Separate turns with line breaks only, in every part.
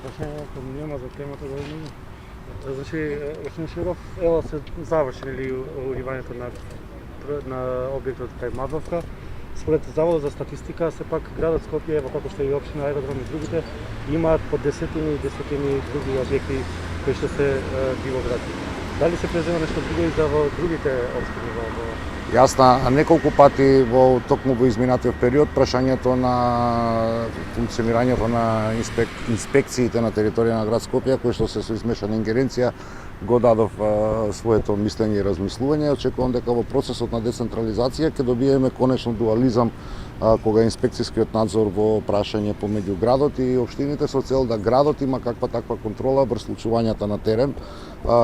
прашање кон нема за темата да има. Значи, господин Широв, ево се заврши уливањето на објектот кај Мадовка. Според Заводот за статистика, сепак градот Скопје, ево како што и општина Аеродром и другите, имаат по десетини и десетини други објекти кои што се дивоградски. Дали се презема нешто друго и за во другите општини во
Јас на неколку пати во токму во изминатиот период прашањето на функционирањето на инспекциите на територија на град Скопје, кои што се со измешана ингеренција, го дадов своето мислење и размислување. Очекувам дека во процесот на децентрализација ќе добиеме конечно дуализам кога инспекцијскиот надзор во прашање помеѓу градот и општините со цел да градот има каква таква контрола врз случувањата на терен.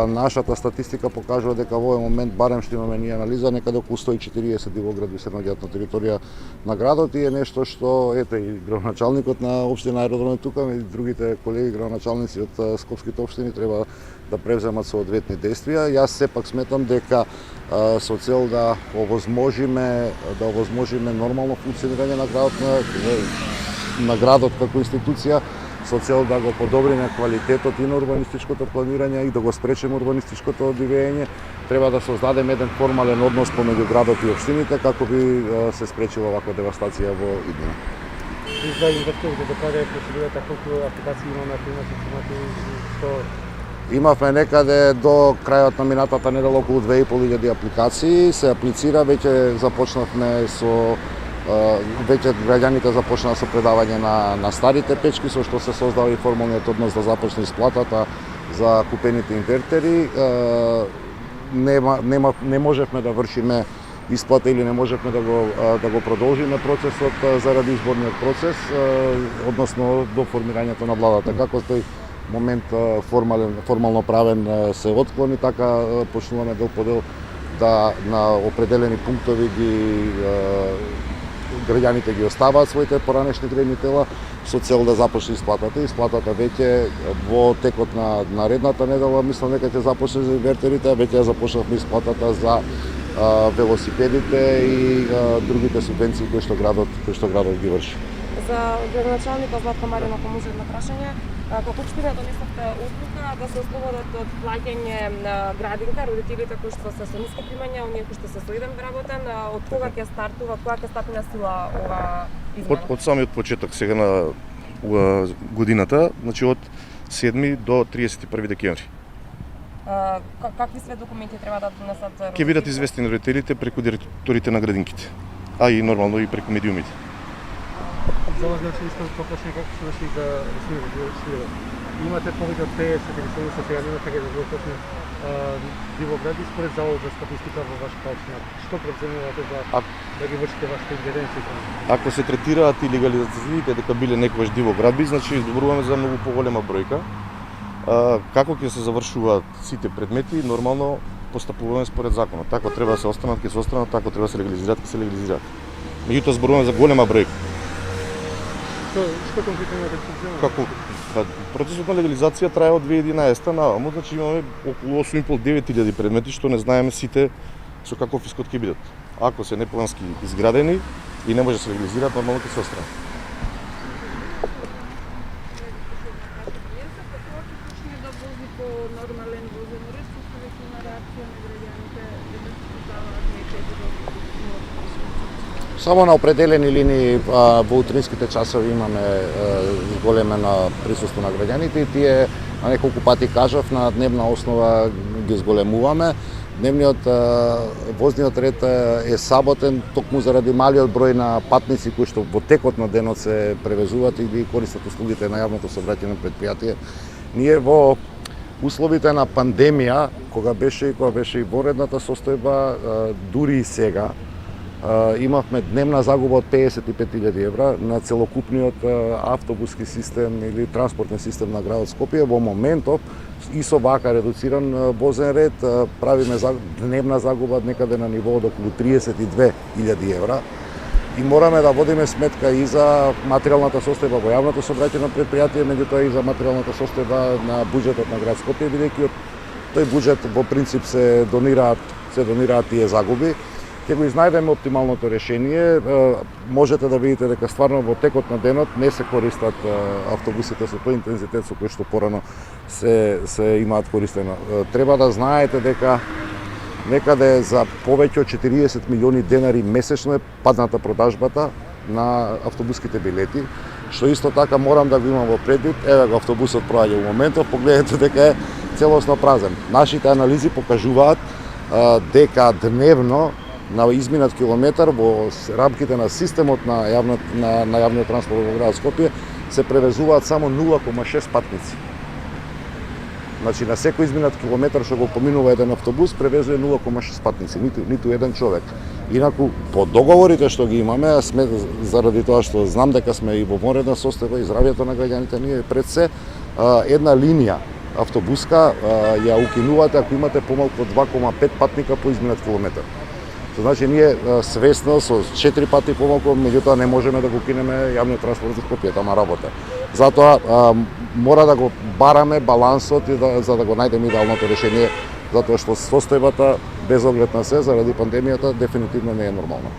Нашата статистика покажува дека во овој момент барем што имаме ние анализа некаде околу 140 дивоградби се наоѓаат на територија на градот и е нешто што ете и градоначалникот на општина Аеродром е тука и другите колеги градоначалници од скопските општини треба да превземат соодветни действија. Јас сепак сметам дека со цел да овозможиме нормално функционирање на градот како институција, со цел да го подобриме квалитетот и на урбанистичкото планирање и да го спречиме урбанистичкото одивење, треба да создадеме еден формален однос помеѓу градот и општините како би се спречила ваква девастација во иднина.
И за инвесторите до каде е процедурата, колку апликации имаме, ако имате што
Имавме некаде до крајот на минатата недела околу 2500 апликации, се аплицира, веќе започнавме со веќе граѓаните започнаа со предавање на старите печки, со што се создава и формалниот однос да започне исплатата за купените инвертери. Не можевме да вршиме исплата или не можевме да го продолжиме процесот заради изборниот процес, односно до формирањето на владата. Како тој момент формално правен се отклони, така почнуваме дел по дел да на определени пунктови граѓаните ги оставаат своите поранешни гредни тела со цел да започне исплатата. Исплатата веќе во текот на наредната недела мислам дека ќе започне за инвертерите, веќе ја започнавме исплатата за велосипедите и другите субвенции кои што градот ги врши.
За градоначалникот Златко Маринов, ако може едно прашање, како општина донесовте одлука да се ослободат од плаќање на градинка родителите кои што се со ниски примања, оние кои што се со еден вработен, од кога ќе стартува, кога ќе стапи на сила ова измена?
Од самиот почеток сега на годината, значи од 7 до 31 декември.
Какви све документи треба да донесат родителите?
Ќе бидат известени родителите преку директорите на градинките, а и нормално и преку медиумите.
За вас значи искам да прашање како се нашли за Широ. Имате повеќе од 50 или 70 сега немате да го почне дивогради според Заводот за статистика во вашата општина. Што проценувате да ги вршите вашите ингеренции?
Ако се третираат и легализациите дека биле некогаш дивоградби, значи зборуваме за многу поголема бројка. Како ќе се завршуваат сите предмети, нормално постапуваме според законот. Така треба да се останат, ќе се останат, така треба да се легализираат, ќе се легализираат. Меѓутоа зборуваме за голема бројка.
Што конкретно имате проценувано?
Како процесот на легализација трае од 2011 наваму, значи имаме околу 8.500-9.000 предмети што не знаеме сите со каков исход ќе бидат. Ако се неплански изградени и не може да се легализираат, нормално ќе се останат.
Само на определени линии во утринските часови имаме зголемено присуство на граѓаните и тие на неколку пати кажав на дневна основа ги зголемуваме. Возниот ред е саботен токму заради малиот број на патници кои што во текот на денот се превезуваат и ги користат услугите на јавното сообраќајно предпријатие. Ние во условите на пандемија, кога беше и воредната состојба, дури и сега, имавме дневна загуба од 55.000 евра на целокупниот автобуски систем или транспортен систем на градот Скопје. Во моментов и со вака редуциран возен ред правиме дневна загуба некаде на ниво од околу 32.000 евра. И мораме да водиме сметка и за материјалната состојба во јавното сообраќајно предпријатие, меѓутоа и за материјалната состојба на буџетот на град Скопје, бидејќи од тој буџет во принцип се донираат тие загуби. ќе го изнајдеме оптималното решение. Можете да видите дека стварно во текот на денот не се користат автобусите со тој интензитет со кој што порано се имаат користено. Треба да знаете дека некаде за повеќе од 40 милиони денари месечно е падната продажбата на автобуските билети, што исто така морам да го имам во предвид. Еве го автобусот проаѓа во моментов, погледнете дека е целосно празен. Нашите анализи покажуваат дека дневно на изминат километар во рамките на системот на јавниот транспорт во град Скопје се превезуваат само 0,6 патници. Значи на секој изминат километар што го поминува еден автобус превезува 0,6 патници, ниту еден човек. Инаку по договорите што ги имаме, сме заради тоа што знам дека сме и во вонредна состојба и здравјето на граѓаните, ние пред се една линија автобуска ја укинувате ако имате помалку од 2,5 патника по изминат километар. Значи ние свесно со 4 пати помалку, меѓутоа не можеме да го кинеме јавниот транспорт за Скопје, тама работа. Затоа мора да го бараме балансот и за да го најдеме идеалното решение, затоа што состојбата без оглед на се заради пандемијата дефинитивно не е нормална.